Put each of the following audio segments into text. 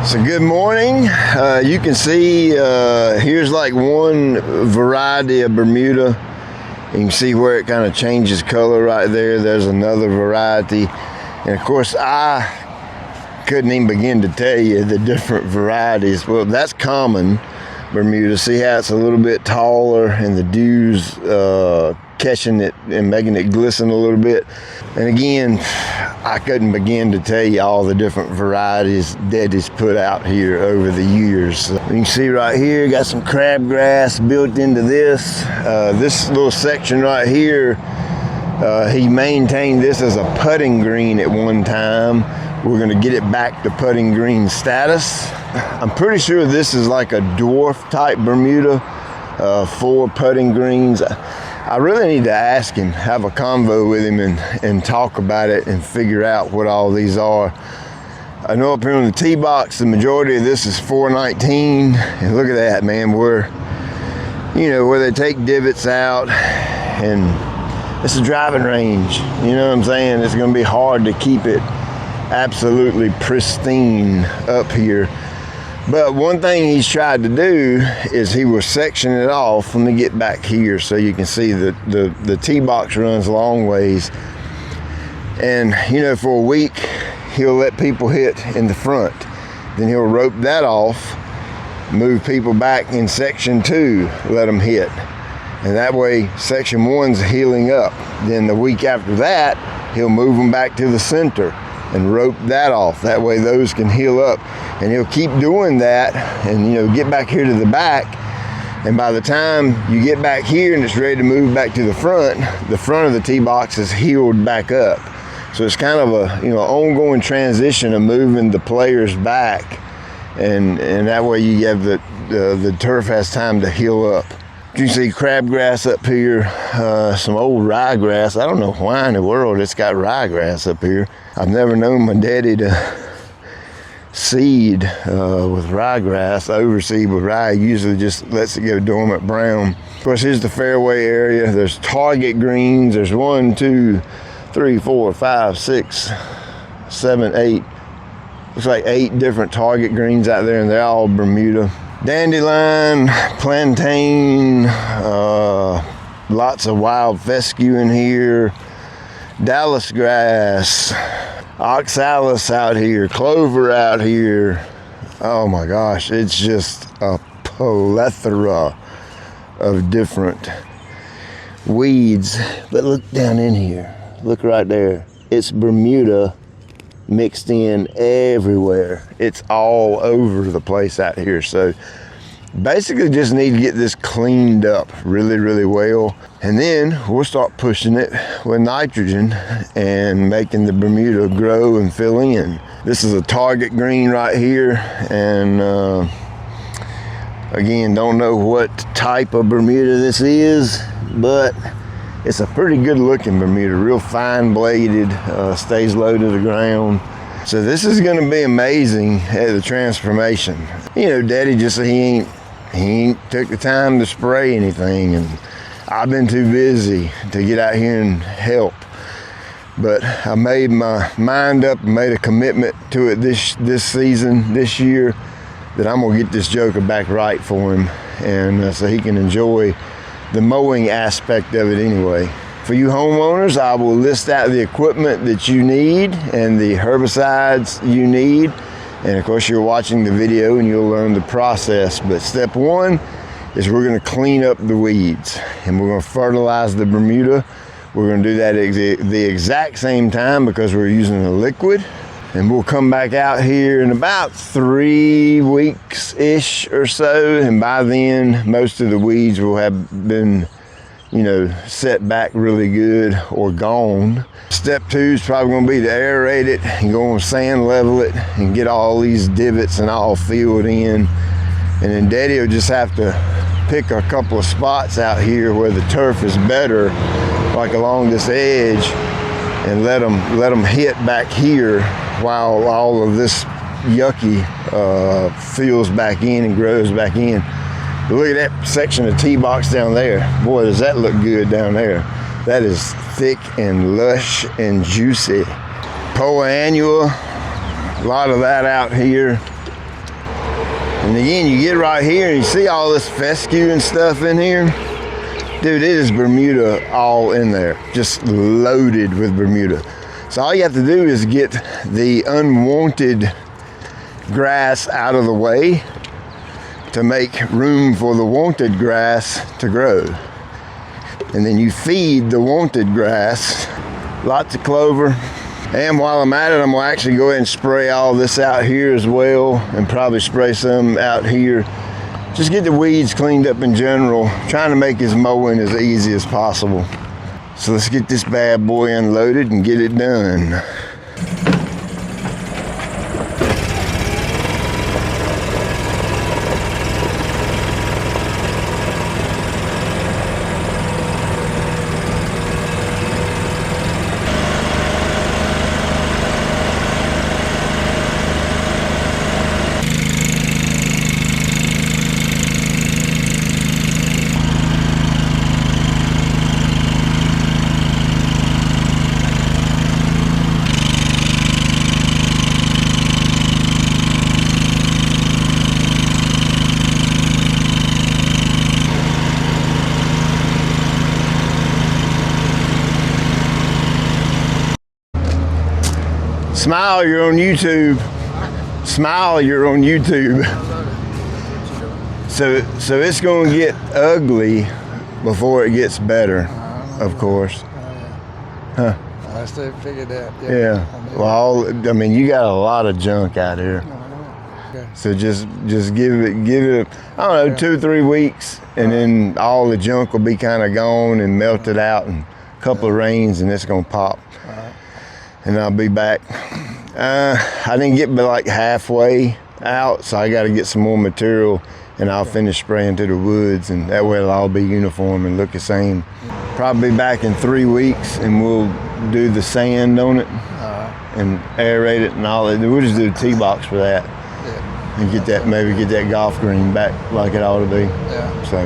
So good morning. You can see here's like one variety of Bermuda. You can see where it kind of changes color right there. There's another variety. And of course, I couldn't even begin to tell you the different varieties. Well, that's common Bermuda. See how it's a little bit taller and the dew's catching it and making it glisten a little bit. And again, I couldn't begin to tell you all the different varieties Daddy's put out here over the years. You can see right here, got some crabgrass built into this. This little section right here, he maintained this as a putting green at one time. We're gonna get it back to putting green status. I'm pretty sure this is like a dwarf type Bermuda for putting greens. I really need to ask him, have a convo with him and talk about it and figure out what all these are. I know up here on the tee box, the majority of this is 419. And look at that, man, where they take divots out, and it's a driving range. You know what I'm saying? It's gonna be hard to keep it absolutely pristine up here. But one thing he's tried to do is he will section it off. Let me get back here so you can see that the tee box runs a long ways. And for a week, he'll let people hit in the front. Then he'll rope that off, move people back in section 2, let them hit. And that way, section 1's healing up. Then the week after that, he'll move them back to the center and rope that off. That way those can heal up. And he'll keep doing that and get back here to the back. And by the time you get back here and it's ready to move back to the front of the tee box is healed back up. So it's kind of a ongoing transition of moving the players back, and that way you have the turf has time to heal up. You can see crabgrass up here, some old ryegrass. I don't know why in the world it's got ryegrass up here. I've never known my daddy to seed with ryegrass, overseed with rye. Usually just lets it go dormant brown. Of course, here's the fairway area. There's target greens. There's 1, 2, 3, 4, 5, 6, 7, 8. Looks like 8 different target greens out there, and they're all Bermuda. Dandelion, plantain, lots of wild fescue in here, Dallas grass, oxalis out here, clover out here. Oh my gosh, it's just a plethora of different weeds. But look down in here, look right there. It's Bermuda mixed in everywhere. It's all over the place out here. So basically just need to get this cleaned up really, really well. And then we'll start pushing it with nitrogen and making the Bermuda grow and fill in. This is a target green right here. And again, don't know what type of Bermuda this is, but it's a pretty good looking Bermuda, real fine bladed, stays low to the ground. So this is gonna be amazing at the transformation. Daddy just he ain't took the time to spray anything, and I've been too busy to get out here and help. But I made my mind up and made a commitment to it this season, this year, that I'm gonna get this joker back right for him, and so he can enjoy the mowing aspect of it anyway. For you homeowners, I will list out the equipment that you need and the herbicides you need. And of course, you're watching the video and you'll learn the process. But step 1 is we're gonna clean up the weeds, and we're gonna fertilize the Bermuda. We're gonna do that at the exact same time because we're using a liquid. And we'll come back out here in about 3 weeks-ish or so. And by then, most of the weeds will have been, set back really good or gone. Step 2 is probably gonna be to aerate it and go on sand level it and get all these divots and all filled in. And then Daddy will just have to pick a couple of spots out here where the turf is better, like along this edge, and let them hit back here while all of this yucky fills back in and grows back in. But look at that section of tee box down there. Boy, does that look good down there. That is thick and lush and juicy. Poa annua, a lot of that out here. And again, you get right here and you see all this fescue and stuff in here. Dude, it is Bermuda all in there, just loaded with Bermuda. So all you have to do is get the unwanted grass out of the way to make room for the wanted grass to grow. And then you feed the wanted grass. Lots of clover. And while I'm at it, I'm gonna actually go ahead and spray all this out here as well, and probably spray some out here. Just get the weeds cleaned up in general, trying to make his mowing as easy as possible. So let's get this bad boy unloaded and get it done. Smile, you're on YouTube. Smile, you're on YouTube. So it's going to get ugly before it gets better, of course. Huh? I still figured that. Yeah. Well, I mean, you got a lot of junk out here. Okay. So just give it, I don't know, 2 or 3 weeks, and then all the junk will be kind of gone and melted out, and a couple of rains, and it's going to pop. And I'll be back. I didn't get but like halfway out, so I got to get some more material, and I'll finish spraying to the woods, and that way it'll all be uniform and look the same. Probably back in 3 weeks, and we'll do the sand on it and aerate it and all that. We'll just do the tee box for that, and get that, maybe get that golf green back like it ought to be. Yeah. So,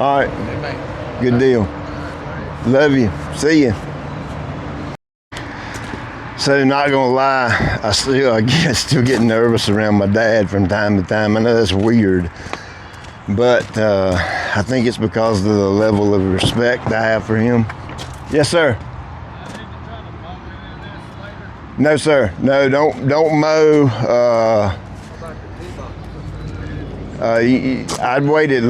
all right, good deal. Love you. See you. So not gonna lie, I still get nervous around my dad from time to time. I know that's weird, but I think it's because of the level of respect I have for him. Yes, sir. No, sir. No, don't mow. I'd wait at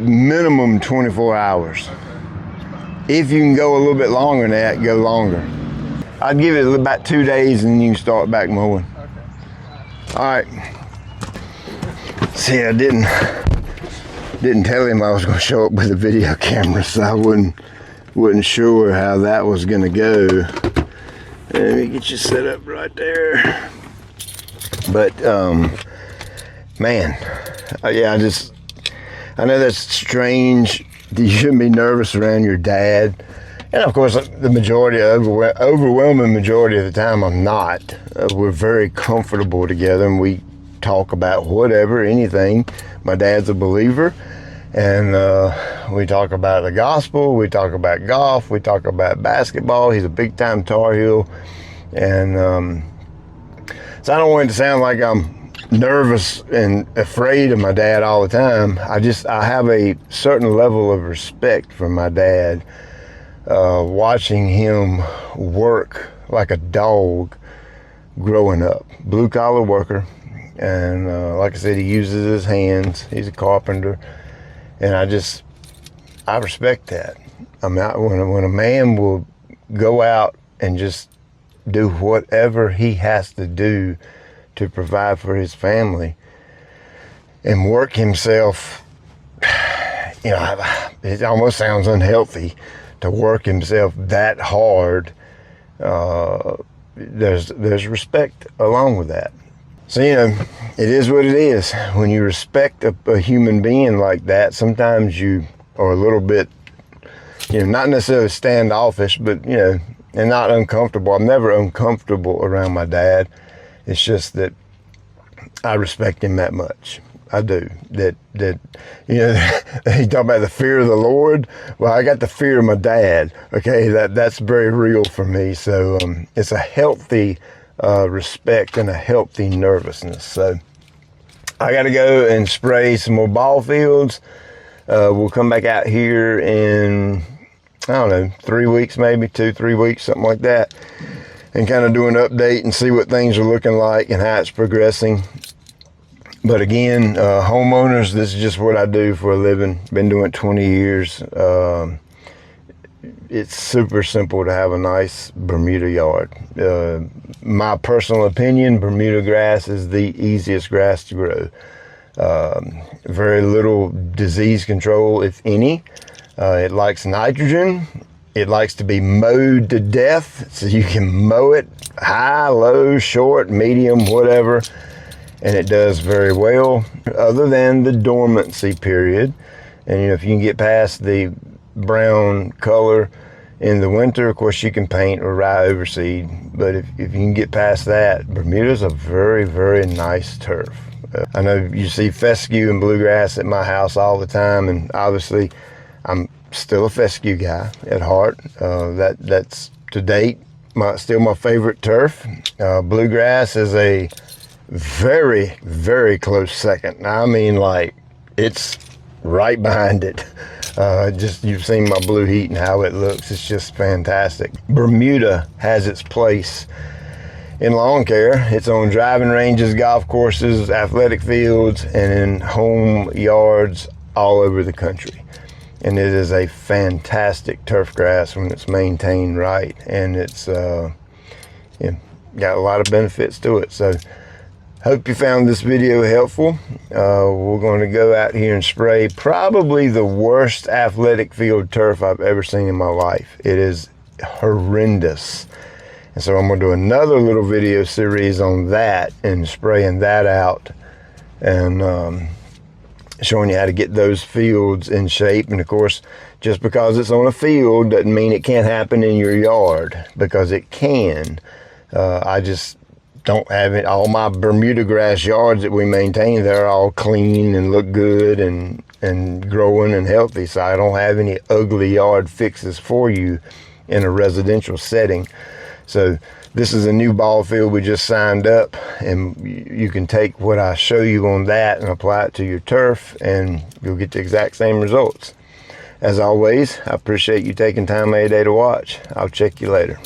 minimum 24 hours. If you can go a little bit longer than that, go longer. I'd give it about 2 days, and then you can start back mowing. Okay. All right. See, I didn't tell him I was going to show up with a video camera, so I wasn't sure how that was going to go. Let me get you set up right there. But man, yeah, I know that's strange. You shouldn't be nervous around your dad. And of course, the overwhelming majority of the time, I'm not. We're very comfortable together, and we talk about whatever, anything. My dad's a believer, and we talk about the gospel, we talk about golf, we talk about basketball. He's a big-time Tar Heel, and so I don't want it to sound like I'm nervous and afraid of my dad all the time. I have a certain level of respect for my dad. Watching him work like a dog growing up, blue collar worker, and like I said, he uses his hands. He's a carpenter, and I respect that. When a man will go out and just do whatever he has to do to provide for his family and work himself, it almost sounds unhealthy to work himself that hard. There's respect along with that. So, it is what it is. When you respect a human being like that, sometimes you are a little bit, not necessarily standoffish, but, and not uncomfortable. I'm never uncomfortable around my dad. It's just that I respect him that much. I do. That he talk about the fear of the Lord. Well, I got the fear of my dad. Okay, that's very real for me. So it's a healthy respect and a healthy nervousness. So I got to go and spray some more ball fields. We'll come back out here in, I don't know, 3 weeks, maybe 2-3 weeks, something like that, and kind of do an update and see what things are looking like and how it's progressing. But again, homeowners, this is just what I do for a living. Been doing it 20 years. It's super simple to have a nice Bermuda yard. My personal opinion, Bermuda grass is the easiest grass to grow. Very little disease control, if any. It likes nitrogen. It likes to be mowed to death, so you can mow it high, low, short, medium, whatever, and it does very well, other than the dormancy period. And you know, if you can get past the brown color in the winter, of course you can paint or rye overseed, but if you can get past that, Bermuda's a very, very nice turf. I know you see fescue and bluegrass at my house all the time, and obviously I'm still a fescue guy at heart. That's to date still my favorite turf. Bluegrass is a very, very close second. I mean, like, it's right behind it. Just, you've seen my blue heat and how it looks. It's just fantastic. Bermuda has its place in lawn care. It's on driving ranges, golf courses, athletic fields, and in home yards all over the country. And it is a fantastic turf grass when it's maintained right, and it's got a lot of benefits to it. So hope you found this video helpful. We're going to go out here and spray probably the worst athletic field turf I've ever seen in my life. It is horrendous. And so I'm going to do another little video series on that and spraying that out, and showing you how to get those fields in shape. And of course, just because it's on a field doesn't mean it can't happen in your yard, because it can. I just don't have it. All my Bermuda grass yards that we maintain, they're all clean and look good and growing and healthy. So I don't have any ugly yard fixes for you in a residential setting. So this is a new ball field we just signed up, and you can take what I show you on that and apply it to your turf, and you'll get the exact same results. As always, I appreciate you taking time out of your day to watch. I'll check you later.